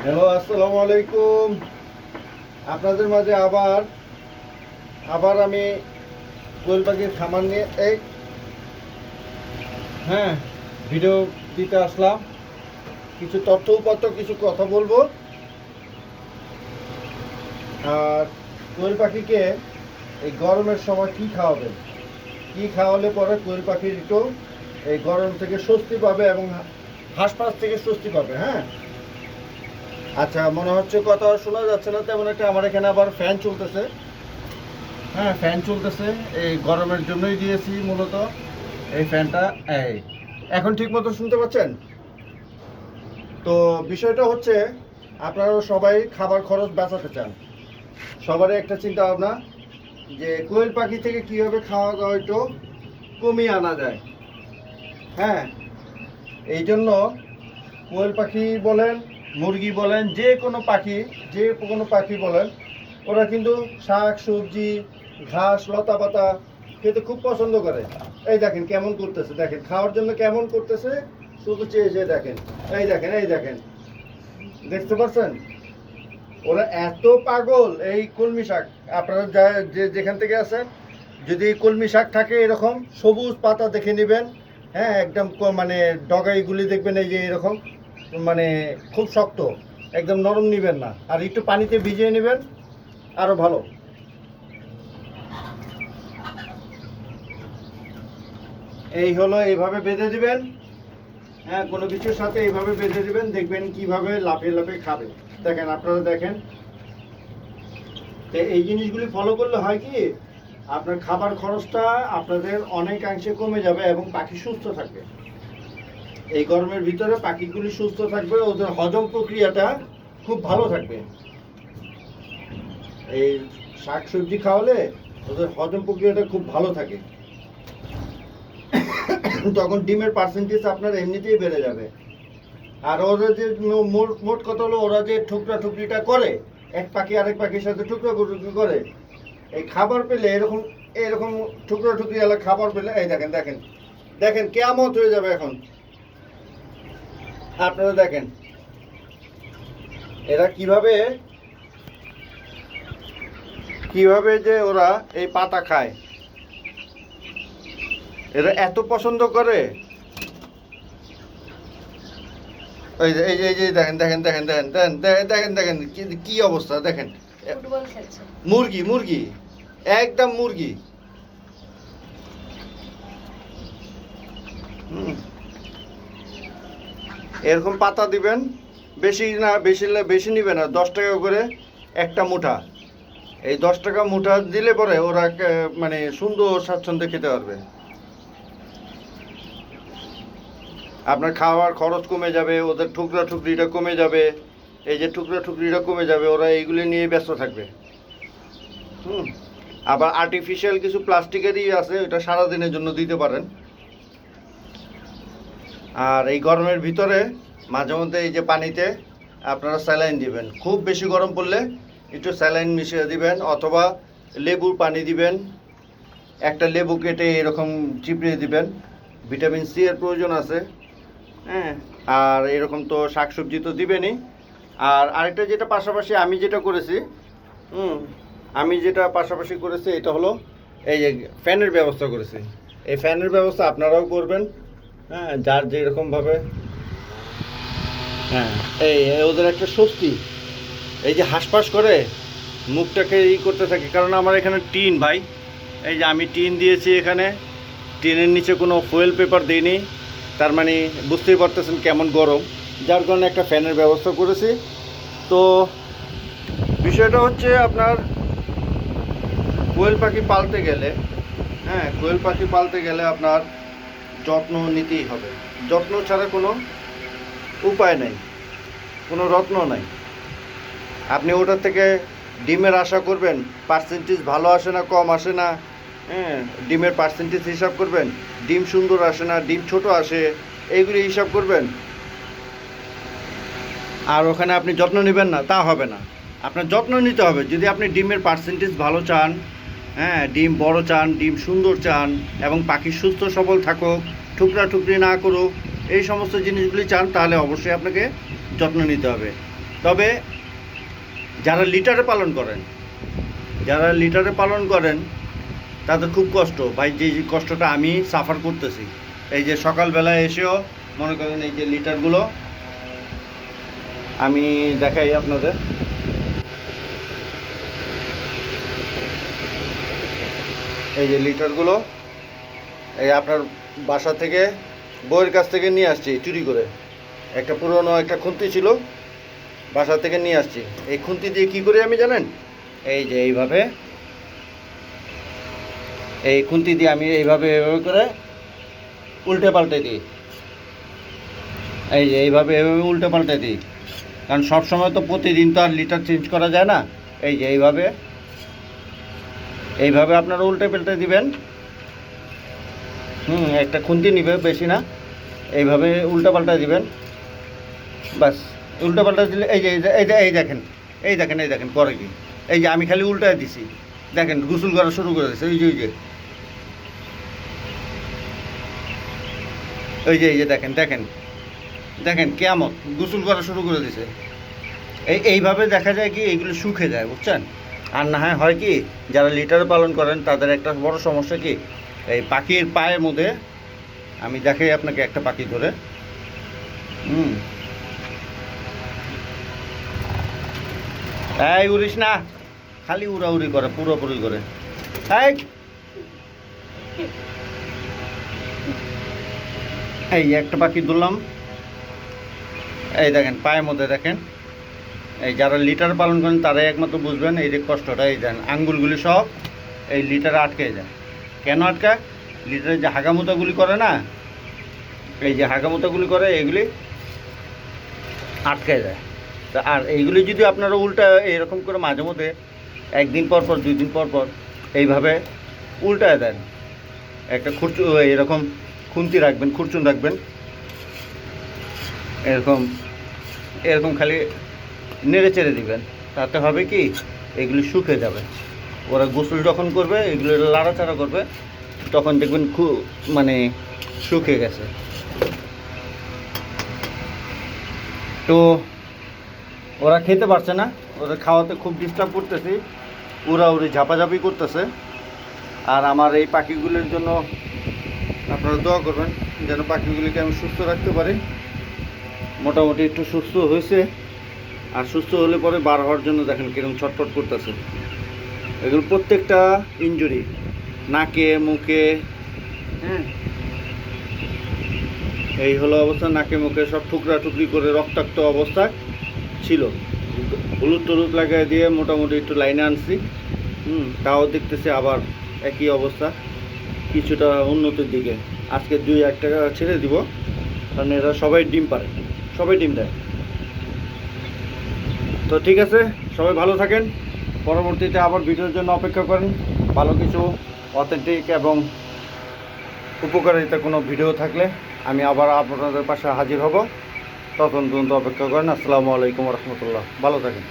Hello, আসসালামু আলাইকুম। আপনাদের মাঝে আবার আবার আমি কোয়েল পাখির খামার নিয়ে হ্যাঁ ভিডিও দিতে আসলাম। কিছু তথ্য উপাত্ত কিছু কথা বলবো। আর কোয়েল পাখিকে এই গরমের সময় কি খাওয়াবেন, কি খাওয়ালে পরে কোয়েল পাখির একটু এই গরম থেকে স্বস্তি পাবে এবং হাঁসফাঁস থেকে স্বস্তি পাবে। হ্যাঁ, আচ্ছা, মনে হচ্ছে কথা শোনা যাচ্ছে না তেমন একটা। আমার এখানে আবার ফ্যান চলতেছে। হ্যাঁ, ফ্যান চলতেছে, এই গরমের জন্যই দিয়েছি মূলত এই ফ্যানটা। এই এখন ঠিক মতো শুনতে পাচ্ছেন তো? বিষয়টা হচ্ছে, আপনারা সবাই খাবার খরচ বাঁচাতে চান। সবারই একটা চিন্তা ভাবনা যে কোয়েল পাখি থেকে কীভাবে খাওয়া দাওয়া একটু কমিয়ে আনা যায়। হ্যাঁ, এই জন্য কোয়েল পাখি বলেন, মুরগি বলেন, যে কোনো পাখি বলেন, ওরা কিন্তু শাক সবজি ঘাস লতা পাতা খেতে খুব পছন্দ করে। এই দেখেন কেমন করতেছে, দেখেন খাওয়ার জন্য কেমন করতেছে, শুধু চেয়ে চেয়ে দেখেন। এই দেখেন দেখতে পাচ্ছেন? ওরা এত পাগল। এই কলমি শাক, আপনারা যেখান থেকে আছেন, যদি কলমি শাক থাকে এরকম সবুজ পাতা দেখে নেবেন। হ্যাঁ, একদম মানে ডগাইগুলি দেখবেন এই যে এরকম, মানে খুব শক্ত, একদম নরম নেবেন না, আর একটু পানিতে ভিজিয়ে নেবেন, আরও ভালো। এই হলো, এইভাবে বেঁধে দিবেন। হ্যাঁ, কোনো কিছুর সাথে এইভাবে বেঁধে দিবেন, দেখবেন কিভাবে লাফিয়ে লাফিয়ে খাবে। দেখেন, আপনারা দেখেন। তো এই জিনিসগুলি ফলো করলে হয় কি, আপনার খাবার খরচটা আপনাদের অনেকাংশে কমে যাবে এবং পাখি সুস্থ থাকবে। এই গরমের ভিতরে পাখিগুলি সুস্থ থাকবে, ওদের হজম প্রক্রিয়াটা খুব ভালো থাকবে। এই শাক সবজি খাওয়ালে ওদের হজম প্রক্রিয়াটা খুব ভালো থাকে। তখন ডিমের পার্সেন্টেজ আপনার এমনিতেই বেড়ে যাবে। আর ওরা যে মোট কথা হলো, ওরা যে ঠুকরা ঠুকরিটা করে, এক পাখি আরেক পাখির সাথে টুকরা টুকরি করে, এই খাবার পেলে এরকম এরকম টুকরা টুকরি এলাকা খাবার পেলে, এই দেখেন দেখেন দেখেন কেয়ামত হয়ে যাবে এখন। আপনারা দেখেন এরা কিভাবে কিভাবে যে ওরা এই পাতা খায়, এরা এত পছন্দ করে। এই যে এই যে এই যে দেখেন দেখেন দেখেন দেখেন দেখেন দেখেন দেখেন কি অবস্থা দেখেন। মুরগি মুরগি একদম মুরগি। এরকম পাতা দিবেন, বেশি না, বেশি নিবে না, 10 টাকা করে একটা মুঠা। এই 10 টাকা মুঠা দিলে পরে ওরা মানে সুন্দর স্বাচ্ছন্দ্যে খেতে পারবে। আপনার খাওয়ার খরচ কমে যাবে, ওদের টুকরা টুকরিটা কমে যাবে। এই যে টুকরা টুকরিটা কমে যাবে, ওরা এইগুলি নিয়ে ব্যস্ত থাকবে। আবার আর্টিফিশিয়াল কিছু প্লাস্টিকেরই আছে, ওটা সারাদিনের জন্য দিতে পারেন। আর এই গরমের ভিতরে মাঝে মধ্যে এই যে পানিতে আপনারা স্যালাইন দিবেন। খুব বেশি গরম পড়লে একটু স্যালাইন মিশিয়ে দিবেন, অথবা লেবুর পানি দিবেন। একটা লেবু কেটে এরকম চিপড়িয়ে দিবেন, ভিটামিন সি এর প্রয়োজন আছে। হ্যাঁ, আর এরকম তো শাকসবজি তো দিবেনই। আর আরেকটা যেটা পাশাপাশি আমি যেটা করেছি, এটা হলো এই যে ফ্যানের ব্যবস্থা করেছি। এই ফ্যানের ব্যবস্থা আপনারাও করবেন। হ্যাঁ, যার যেরকমভাবে। হ্যাঁ, এই ওদের একটা স্বস্তি, এই যে হাঁসফাঁস করে মুখটাকে করতে থাকে। কারণ আমার এখানে টিন ভাই, এই যে আমি টিন দিয়েছি এখানে, টিনের নিচে কোনো ফয়েল পেপার দিইনি। তার মানে বুঝতেই পারতেছেন কেমন গরম, যার কারণে একটা ফ্যানের ব্যবস্থা করেছি। তো বিষয়টা হচ্ছে, আপনার কোয়েল পাখি পালতে গেলে, কোয়েল পাখি পালতে গেলে আপনার যত্ন নিতেই হবে। যত্ন ছাড়া কোনো উপায় নেই, কোনো রত্ন নাই। আপনি ওটার থেকে ডিমের আশা করবেন, পার্সেন্টেজ ভালো আসে না, কম আসে না। ডিমের পার্সেন্টেজ হিসাব করবেন, ডিম সুন্দর আসে না, ডিম ছোট আসে, এইগুলি হিসাব করবেন। আর ওখানে আপনি যত্ন নেবেন না, তা হবে না। আপনার যত্ন নিতে হবে যদি আপনি ডিমের পার্সেন্টেজ ভালো চান। ডিম বড় চান, ডিম সুন্দর চান, এবং পাখি সুস্থ সবল থাকুক, ঠুকরা ঠুকরি না করুক, এই সমস্ত জিনিসগুলি চান, তাহলে অবশ্যই আপনাকে যত্ন নিতে হবে। তবে যারা লিটারে পালন করেন তাদের খুব কষ্ট ভাই, যে কষ্টটা আমি সাফার করতেছি। এই যে সকালবেলায় এসেও মনে করেন এই যে লিটারগুলো আমি দেখাই আপনাদের, এই যে লিটারগুলো এই আপনার বাসা থেকে বউয়ের কাছ থেকে নিয়ে আসছি চুরি করে। একটা পুরনো একটা খুন্তি ছিল, বাসা থেকে নিয়ে আসছি। এই খুন্তি দিয়ে কি করি আমি জানেন? এই যে এইভাবে, এই খুন্তি দিয়ে আমি এইভাবে করে উল্টে পাল্টে দিই। এই যে এইভাবে উল্টে পাল্টে দিই, কারণ সবসময় তো প্রতিদিন তো আর লিটার চেঞ্জ করা যায় না। এই যে এইভাবে আপনারা উল্টে পাল্টে দিবেন। একটা খুন্তি নিবে, বেশি না, এইভাবে উল্টে পাল্টে দিবেন। বাস উল্টে পাল্টে দিলে এই দেখেন করে কি, এই যে আমি খালি উল্টায় দিছি, দেখেন গোসল করা শুরু করে দিচ্ছে। এই যে দেখেন কেমন গোসল করা শুরু করে দিছে। এইভাবে দেখা যায় কি এইগুলো শুকে যায়, বুঝছেন? আর না হয় কি, যারা লিটার পালন করেন তাদের একটা বড় সমস্যা কি, এই পাখির পায়ের মধ্যে, আমি দেখাই আপনাকে একটা পাখি ধরে। এই উড়িস না, খালি উড়াউড়ি করে, পুরোপুরি করে। এই একটা পাখি ধরলাম, এই দেখেন পায়ের মধ্যে দেখেন। এই যারা লিটার পালন করেন তারাই একমাত্র বুঝবেন এই যে কষ্টটা। এই দেন আঙ্গুলগুলি সব এই লিটারে আটকে যায়। কেন আটকায়? লিটারে যে হাগামুতাগুলি করে না, এই যে হাগামুতাগুলি করে, এইগুলি আটকে যায়। তা আর এইগুলি যদি আপনারা উল্টা এরকম করে মাঝে মধ্যে একদিন পর 2 দিন পর এইভাবে উল্টায় দেন, একটা এরকম খুন্তি রাখবেন, খুরচুন রাখবেন, এরকম খালি নেড়ে চেড়ে দিবেন, তাতে হবে কি এগুলি শুকে যাবে। ওরা গোসল যখন করবে, এগুলো লাড়াচাড়া করবে, তখন দেখবেন মানে শুকে গেছে। তো ওরা খেতে পারছে না, ওদের খাওয়াতে খুব ডিস্টার্ব করতেছি, উড়াউড়ি ঝাপাঝাপি করতেছে। আর আমার এই পাখিগুলির জন্য আপনারা দোয়া করবেন যেন পাখিগুলিকে আমি সুস্থ রাখতে পারি। মোটামুটি একটু সুস্থ হয়েছে, আর সুস্থ হলে পরে বার হওয়ার জন্য দেখেন কিরকম ছটফট করতেছে। এগুলো প্রত্যেকটা ইনজুরি, নাকে মুখে, এই হলো অবস্থা। নাকে মুখে সব টুকরা টুকরি করে রক্তাক্ত অবস্থায় ছিল। হলুদ টলুদ লাগাই দিয়ে মোটামুটি একটু লাইনে আনছি। তাও দেখতেছি আবার একই অবস্থা, কিছুটা উন্নতির দিকে। আজকে 2-1 টাকা ছেড়ে দিব, কারণ এরা সবাই ডিম পারে, সবাই ডিম দেয়। তো ঠিক আছে, সবাই ভালো থাকেন। পরবর্তীতে আবার ভিডিওর জন্য অপেক্ষা করেন। ভালো কিছু অথেন্টিক এবং উপকারিতা কোনো ভিডিও থাকলে আমি আবার আপনাদের পাশে হাজির হব। তখন পর্যন্ত অপেক্ষা করেন। আসসালামু আলাইকুম রহমতুল্লাহ। ভালো থাকেন।